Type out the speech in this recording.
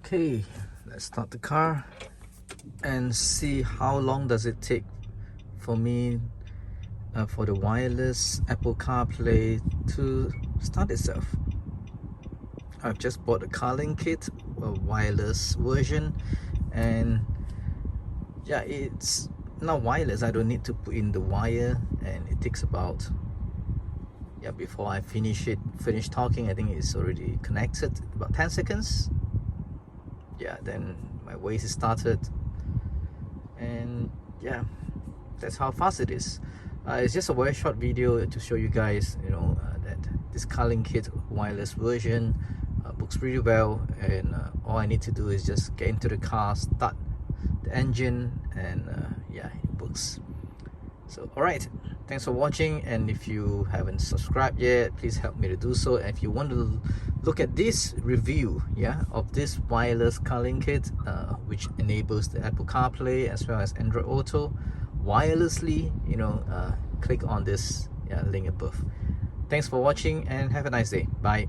Okay, let's start the car and see how long does it take for me for the wireless Apple CarPlay to start itself. I've just bought a Carlinkit wireless version, and yeah, it's now wireless. I don't need to put in the wire, and it takes about, yeah, before I finish talking, I think it's already connected, about 10 seconds. Yeah, then my Waze is started, and yeah, that's how fast it is. It's just a very short video to show you guys, that this Carlinkit wireless version works pretty well, and all I need to do is just get into the car, start the engine, and yeah, it works. So alright, thanks for watching, and if you haven't subscribed yet, please help me to do so. And if you want to look at this review, yeah, of this wireless Carlinkit, which enables the Apple CarPlay as well as Android Auto wirelessly, click on this link above. Thanks for watching and have a nice day. Bye.